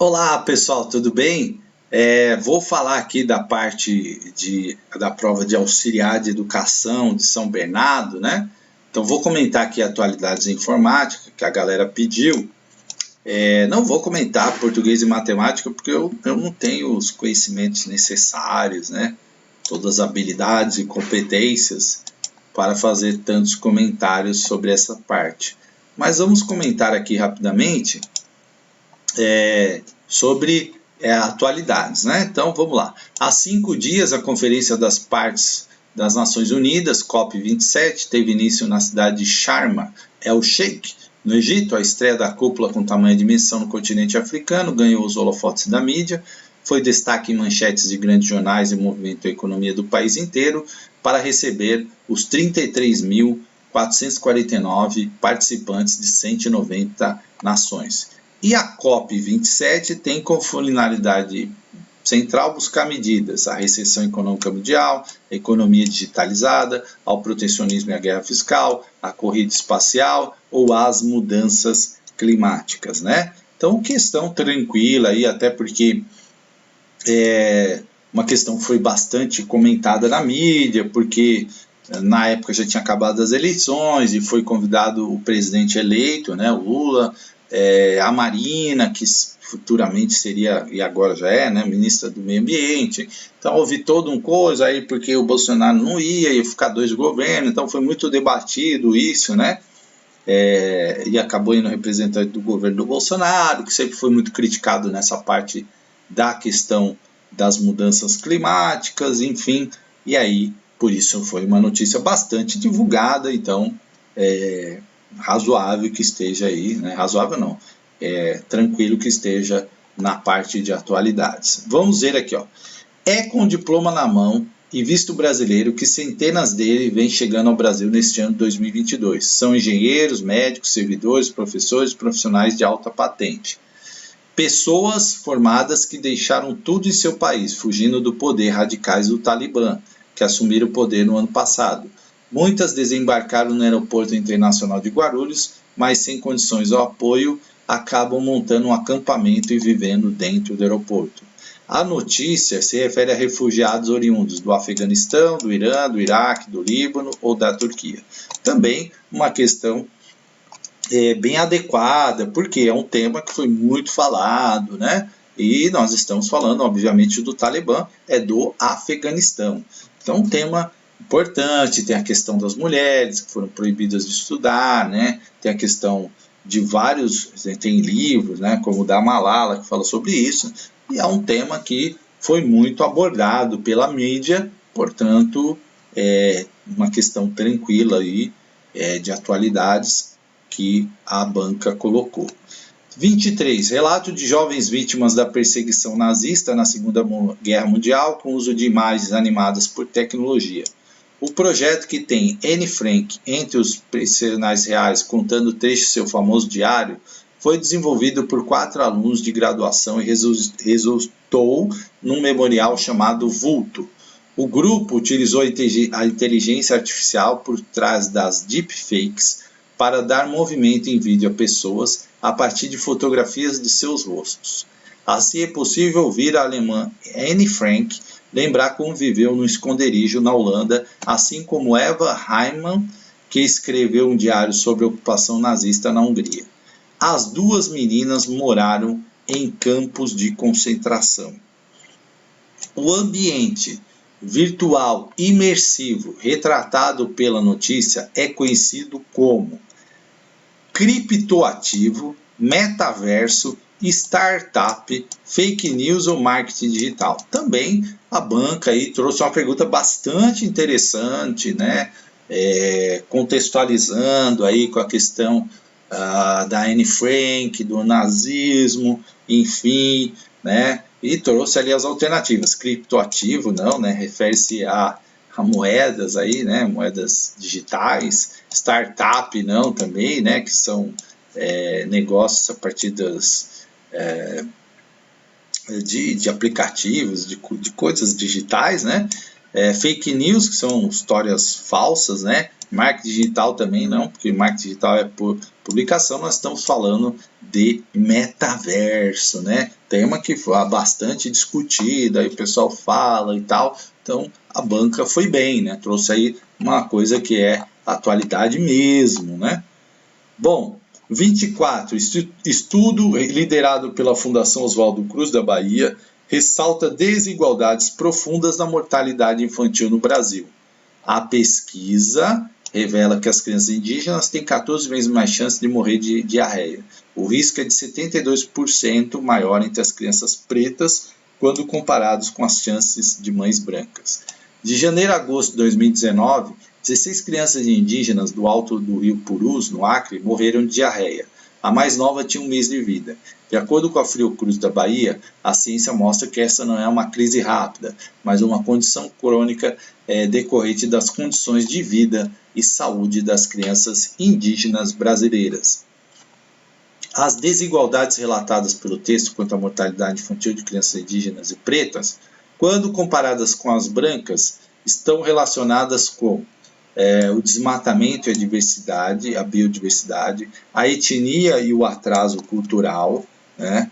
Olá pessoal, tudo bem? Vou falar aqui da parte da prova de auxiliar de educação de São Bernardo, né? Então vou comentar aqui atualidades em informática que a galera pediu. Não vou comentar português e matemática porque eu não tenho os conhecimentos necessários, né? Todas as habilidades e competências para fazer tantos comentários sobre essa parte. Mas vamos comentar aqui rapidamente sobre atualidades, né? Então vamos lá. Há 5 dias, a Conferência das Partes das Nações Unidas, COP27, teve início na cidade de Sharm el-Sheikh, no Egito. A estreia da cúpula com tamanha dimensão no continente africano ganhou os holofotes da mídia, foi destaque em manchetes de grandes jornais e movimentou a economia do país inteiro para receber os 33.449 participantes de 190 nações. E a COP27 tem como finalidade central buscar medidas à recessão econômica mundial, a economia digitalizada, ao protecionismo e à guerra fiscal, à corrida espacial ou às mudanças climáticas, né? Então, questão tranquila aí, até porque uma questão que foi bastante comentada na mídia, porque na época já tinha acabado as eleições e foi convidado o presidente eleito, né, o Lula, a Marina, que futuramente seria, e agora já é, né, ministra do Meio Ambiente. Então houve todo um coisa aí, porque o Bolsonaro não ia ficar 2 governos, então foi muito debatido isso, né? E acabou indo representante do governo do Bolsonaro, que sempre foi muito criticado nessa parte da questão das mudanças climáticas, enfim, e aí por isso foi uma notícia bastante divulgada, então razoável que esteja aí, né? Razoável não, tranquilo que esteja na parte de atualidades. Vamos ver aqui, ó. É com diploma na mão e visto brasileiro que centenas dele vêm chegando ao Brasil neste ano de 2022. São engenheiros, médicos, servidores, professores e profissionais de alta patente. Pessoas formadas que deixaram tudo em seu país, fugindo do poder radicais do Talibã, que assumiram o poder no ano passado. Muitas desembarcaram no Aeroporto Internacional de Guarulhos, mas sem condições ou apoio, acabam montando um acampamento e vivendo dentro do aeroporto. A notícia se refere a refugiados oriundos do Afeganistão, do Irã, do Iraque, do Líbano ou da Turquia. Também uma questão bem adequada, porque é um tema que foi muito falado, né? E nós estamos falando, obviamente, do Talibã, do Afeganistão. Então, um tema importante, tem a questão das mulheres que foram proibidas de estudar, né? Tem a questão de vários, tem livros, né, como o da Malala, que fala sobre isso, e é um tema que foi muito abordado pela mídia, portanto, uma questão tranquila aí, de atualidades que a banca colocou. 23. Relato de jovens vítimas da perseguição nazista na Segunda Guerra Mundial com uso de imagens animadas por tecnologia. O projeto, que tem Anne Frank entre os personagens reais contando trechos de seu famoso diário, foi desenvolvido por 4 alunos de graduação e resultou num memorial chamado Vulto. O grupo utilizou a inteligência artificial por trás das deepfakes para dar movimento em vídeo a pessoas a partir de fotografias de seus rostos. Assim é possível ouvir a alemã Anne Frank lembrar como viveu no esconderijo na Holanda, assim como Eva Heimann, que escreveu um diário sobre a ocupação nazista na Hungria. As 2 meninas moraram em campos de concentração. O ambiente virtual imersivo retratado pela notícia é conhecido como criptoativo, metaverso, startup, fake news ou marketing digital. Também a banca aí trouxe uma pergunta bastante interessante, né? Contextualizando aí com a questão da Anne Frank, do nazismo, enfim, né? E trouxe ali as alternativas. Criptoativo não, né? Refere-se a moedas aí, né? Moedas digitais. Startup não também, né? Que são negócios a partir de aplicativos, de coisas digitais, né? Fake news, que são histórias falsas, né? Marketing digital também não, porque marketing digital é por publicação. Nós estamos falando de metaverso, né? Tema que foi bastante discutido, aí o pessoal fala e tal. Então a banca foi bem, né? Trouxe aí uma coisa que é atualidade mesmo, né? Bom, 24. Estudo liderado pela Fundação Oswaldo Cruz da Bahia ressalta desigualdades profundas na mortalidade infantil no Brasil. A pesquisa revela que as crianças indígenas têm 14 vezes mais chance de morrer de diarreia. O risco é de 72% maior entre as crianças pretas quando comparados com as chances de mães brancas. De janeiro a agosto de 2019, 16 crianças indígenas do alto do rio Purus, no Acre, morreram de diarreia. A mais nova tinha 1 mês de vida. De acordo com a Fiocruz da Bahia, a ciência mostra que essa não é uma crise rápida, mas uma condição crônica decorrente das condições de vida e saúde das crianças indígenas brasileiras. As desigualdades relatadas pelo texto quanto à mortalidade infantil de crianças indígenas e pretas, quando comparadas com as brancas, estão relacionadas com o desmatamento e a biodiversidade, a etnia e o atraso cultural, né?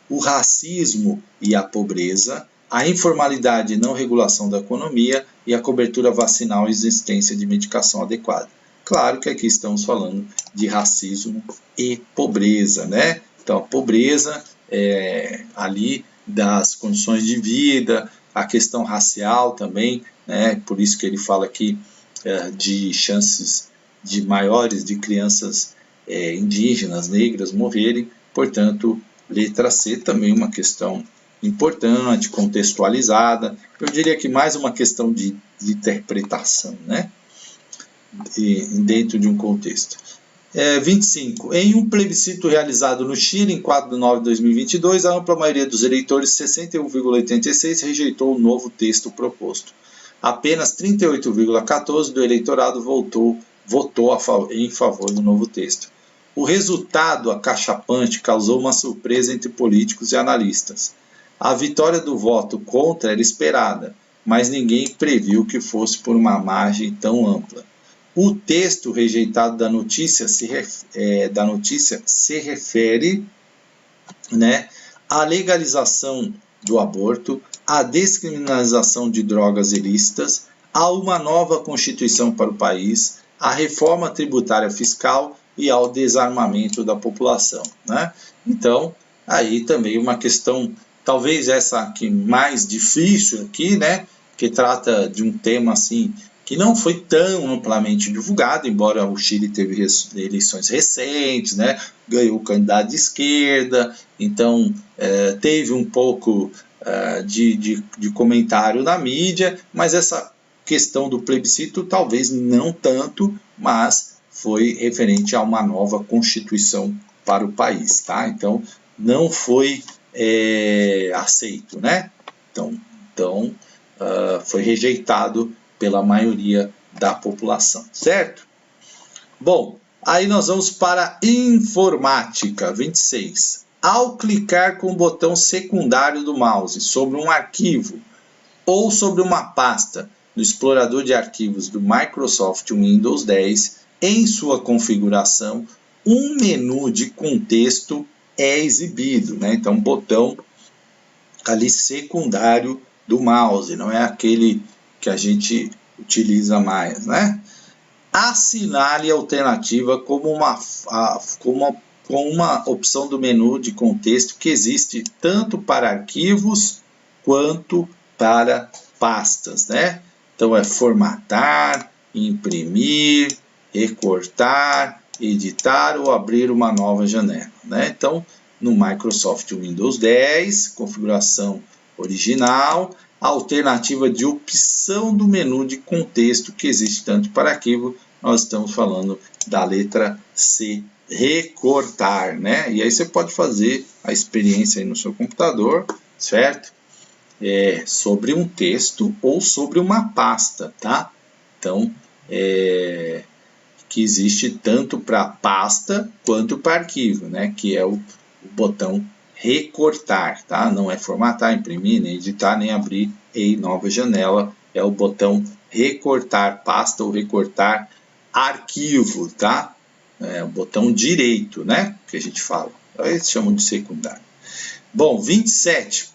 O racismo e a pobreza, a informalidade e não regulação da economia e a cobertura vacinal e existência de medicação adequada. Claro que aqui estamos falando de racismo e pobreza, né? Então, a pobreza ali das condições de vida, a questão racial também, né? Por isso que ele fala aqui de chances de maiores de crianças indígenas, negras morrerem. Portanto, letra C também uma questão importante, contextualizada. Eu diria que mais uma questão de interpretação, né? Dentro de um contexto. 25. Em um plebiscito realizado no Chile em 4 de nove de 2022, a ampla maioria dos eleitores, 61,86%, rejeitou o novo texto proposto. Apenas 38,14% do eleitorado votou em favor do novo texto. O resultado acachapante causou uma surpresa entre políticos e analistas. A vitória do voto contra era esperada, mas ninguém previu que fosse por uma margem tão ampla. O texto rejeitado da notícia se refere, né, à legalização do aborto, à descriminalização de drogas ilícitas, a uma nova Constituição para o país, à reforma tributária fiscal e ao desarmamento da população, né? Então, aí também uma questão, talvez essa aqui mais difícil aqui, né, que trata de um tema assim que não foi tão amplamente divulgado, embora o Chile teve eleições recentes, né? Ganhou o candidato de esquerda, então teve um pouco de comentário na mídia, mas essa questão do plebiscito talvez não tanto, mas foi referente a uma nova Constituição para o país, tá? Então não foi aceito, né? Então foi rejeitado pela maioria da população, certo? Bom, aí nós vamos para informática, 26. Ao clicar com o botão secundário do mouse sobre um arquivo ou sobre uma pasta no explorador de arquivos do Microsoft Windows 10, em sua configuração, um menu de contexto é exibido, né? Então, botão ali secundário do mouse, não é aquele que a gente utiliza mais, né? Assinale a alternativa como uma opção do menu de contexto que existe tanto para arquivos quanto para pastas, né? Então é formatar, imprimir, recortar, editar ou abrir uma nova janela, né? Então, no Microsoft Windows 10, configuração original, a alternativa de opção do menu de contexto que existe tanto para arquivo, nós estamos falando da letra C, recortar, né? E aí você pode fazer a experiência aí no seu computador, certo? Sobre um texto ou sobre uma pasta, tá? Então, que existe tanto para pasta quanto para arquivo, né? Que é o botão recortar, tá? Não é formatar, imprimir, nem editar, nem abrir em nova janela, é o botão recortar pasta ou recortar arquivo, tá? É o botão direito, né? Que a gente fala. Eles chamam de secundário. Bom, 27.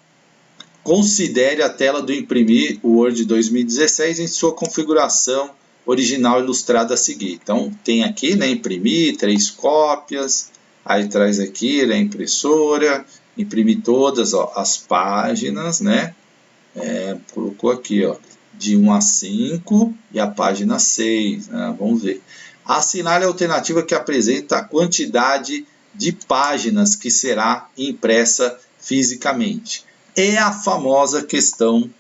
Considere a tela do Imprimir Word 2016 em sua configuração original ilustrada a seguir. Então, tem aqui, né, imprimir, 3 cópias, aí traz aqui, né, impressora, imprimir todas, ó, as páginas, né, colocou aqui, ó, de 1 a 5 e a página 6, né, vamos ver. Assinale a alternativa que apresenta a quantidade de páginas que será impressa fisicamente. É a famosa questão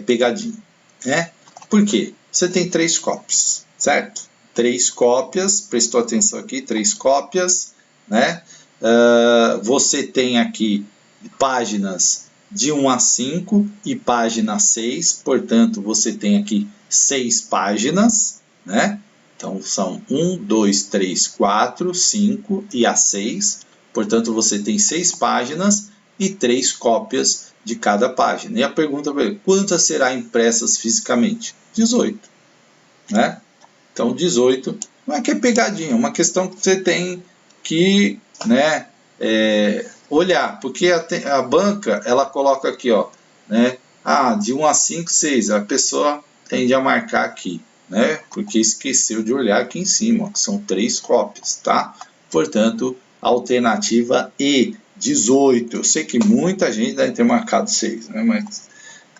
pegadinha, né? Por quê? Você tem 3 cópias, certo? 3 cópias, prestou atenção aqui, 3 cópias, né? Você tem aqui páginas de 1 a 5 e página 6, portanto, você tem aqui 6 páginas, né? Então, são 1, 2, 3, 4, 5 e a 6, portanto, você tem 6 páginas e 3 cópias de cada página. E a pergunta é: quantas serão impressas fisicamente? 18. Né? Então, 18 não é que é pegadinha, é uma questão que você tem que, né, olhar, porque a banca ela coloca aqui, ó, né, de 1 a 5, 6, a pessoa tende a marcar aqui, né, porque esqueceu de olhar aqui em cima, ó, que são 3 cópias, tá? Portanto, alternativa E, 18. Eu sei que muita gente deve ter marcado 6, né? Mas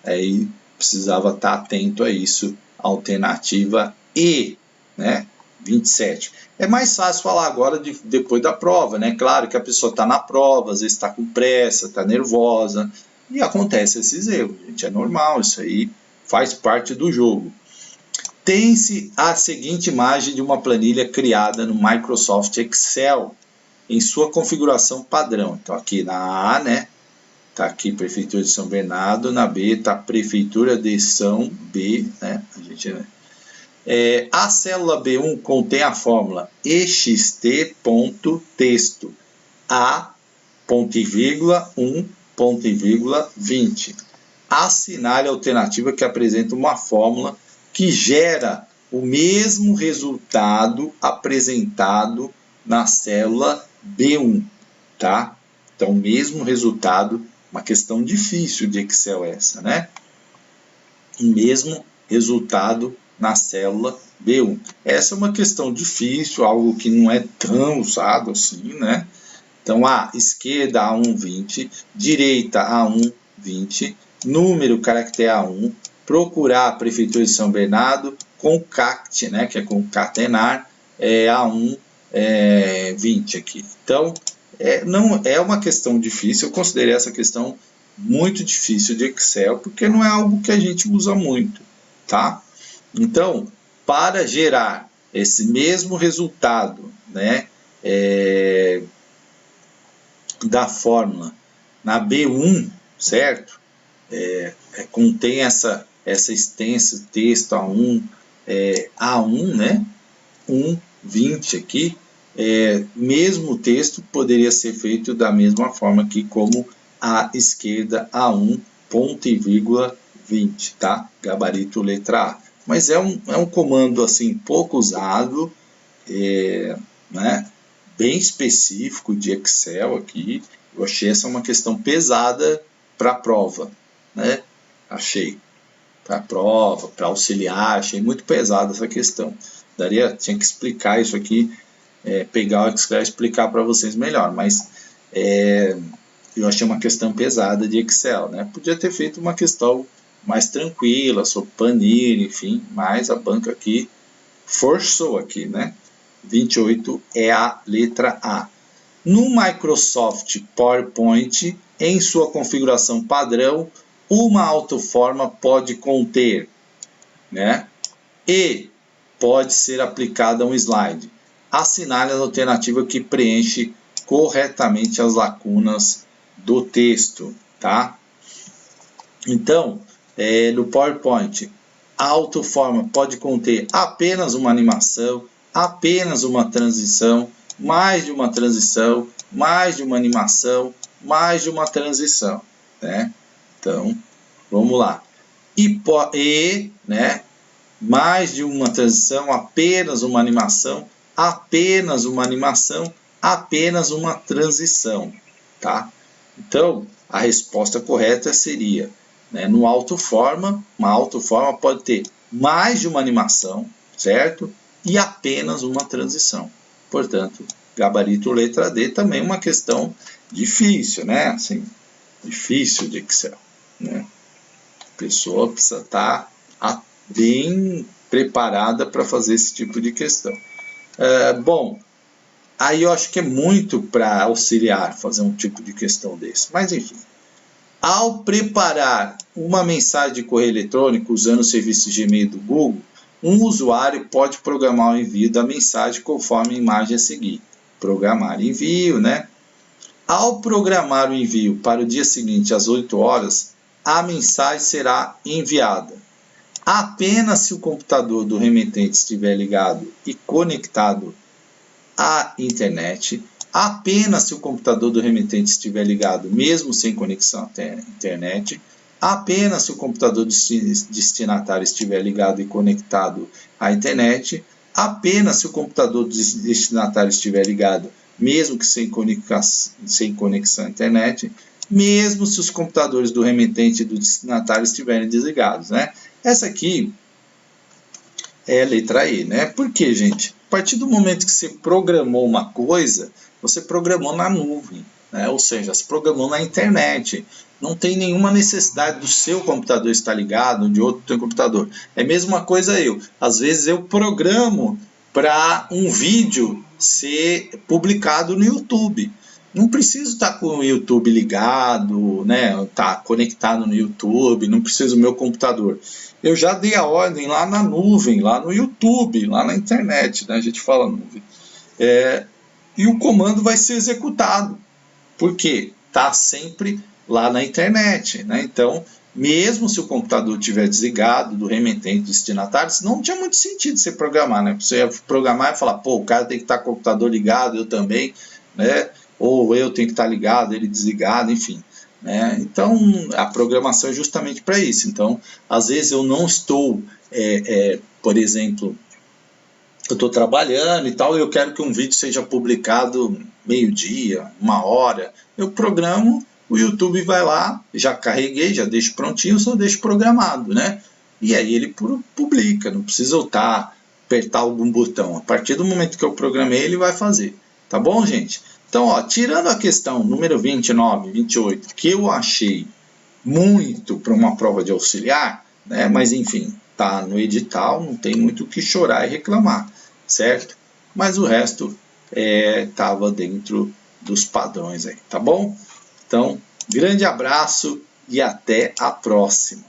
aí precisava estar atento a isso. Alternativa E, né? 27. É mais fácil falar agora depois da prova, né? Claro que a pessoa está na prova, às vezes está com pressa, está nervosa, e acontece esses erros, gente. É normal, isso aí faz parte do jogo. Tem-se a seguinte imagem de uma planilha criada no Microsoft Excel em sua configuração padrão. Então, aqui na A, né, está aqui Prefeitura de São Bernardo, na B está Prefeitura de São B, né, a célula B1 contém a fórmula ext.texto A, ponto e vírgula, 1, ponto e vírgula, 20. Assinale a alternativa que apresenta uma fórmula que gera o mesmo resultado apresentado na célula B1, tá? Então, o mesmo resultado, uma questão difícil de Excel essa, né? O mesmo resultado na célula B1. Essa é uma questão difícil, algo que não é tão usado assim, né? Então, esquerda A1, 20, direita A1, 20, número, caractere A1, procurar a Prefeitura de São Bernardo, concact, né? Que é concatenar, A1, 20 aqui. Então, não é uma questão difícil, eu considerei essa questão muito difícil de Excel, porque não é algo que a gente usa muito, tá? Então, para gerar esse mesmo resultado, né, da fórmula na B1, certo? Contém essa extensa texto A1, A1, né? 1, 20 aqui. Mesmo texto poderia ser feito da mesma forma aqui, como a esquerda A1, ponto e vírgula, 20, tá? Gabarito letra A. Mas é um comando assim pouco usado, né? Bem específico de Excel aqui. Eu achei essa uma questão pesada para a prova, né? Achei para a prova, para auxiliar, achei muito pesada essa questão. Tinha que explicar isso aqui, pegar o Excel e explicar para vocês melhor, mas eu achei uma questão pesada de Excel, né? Podia ter feito uma questão mais tranquila, sobre planilha, enfim, mas a banca aqui forçou aqui, né? 28 é a letra A. No Microsoft PowerPoint, em sua configuração padrão, uma autoforma pode conter, né? E pode ser aplicada a um slide. Assinale a alternativa que preenche corretamente as lacunas do texto, tá? Então, no PowerPoint, a autoforma pode conter apenas uma animação, apenas uma transição, mais de uma transição, mais de uma animação, mais de uma transição, né? Então, vamos lá. né, mais de uma transição, apenas uma animação, apenas uma animação, apenas uma transição, tá? Então, a resposta correta seria, né, no autoforma, uma autoforma pode ter mais de uma animação, certo? E apenas uma transição. Portanto, gabarito letra D também é uma questão difícil, né? Assim, difícil de Excel, né? A pessoa precisa estar bem preparada para fazer esse tipo de questão. Bom, aí eu acho que é muito para auxiliar fazer um tipo de questão desse. Mas enfim, ao preparar uma mensagem de correio eletrônico usando o serviço Gmail do Google, um usuário pode programar o envio da mensagem conforme a imagem a seguir. Programar envio, né? Ao programar o envio para o dia seguinte às 8 horas, a mensagem será enviada apenas se o computador do remetente estiver ligado e conectado à internet, apenas se o computador do remetente estiver ligado mesmo sem conexão à internet, apenas se o computador do destinatário estiver ligado e conectado à internet, apenas se o computador do destinatário estiver ligado mesmo que sem conexão à internet, mesmo se os computadores do remetente e do destinatário estiverem desligados, né? Essa aqui é a letra E, né? Por quê, gente? A partir do momento que você programou uma coisa, você programou na nuvem, né? Ou seja, você programou na internet. Não tem nenhuma necessidade do seu computador estar ligado, de outro computador. É a mesma coisa eu. Às vezes eu programo para um vídeo ser publicado no YouTube. Não preciso estar com o YouTube ligado, né? Tá conectado no YouTube, não preciso do meu computador. Eu já dei a ordem lá na nuvem, lá no YouTube, lá na internet, né? A gente fala nuvem. E o comando vai ser executado. Por quê? Está sempre lá na internet, né? Então, mesmo se o computador estiver desligado do remetente destinatário, não tinha muito sentido você programar, né? Você ia programar e falar, pô, o cara tem que estar com o computador ligado, eu também, né? Ou eu tenho que estar ligado, ele desligado, enfim. Né? Então, a programação é justamente para isso. Então, às vezes eu não estou, por exemplo, eu estou trabalhando e tal, e eu quero que um vídeo seja publicado meio-dia, 1 hora. Eu programo, o YouTube vai lá, já carreguei, já deixo prontinho, só deixo programado, né? E aí ele publica, não precisa eu apertar algum botão. A partir do momento que eu programei, ele vai fazer. Tá bom, gente? Então, ó, tirando a questão número 29, 28, que eu achei muito para uma prova de auxiliar, né? Mas enfim, tá no edital, não tem muito o que chorar e reclamar, certo? Mas o resto estava dentro dos padrões aí, tá bom? Então, grande abraço e até a próxima.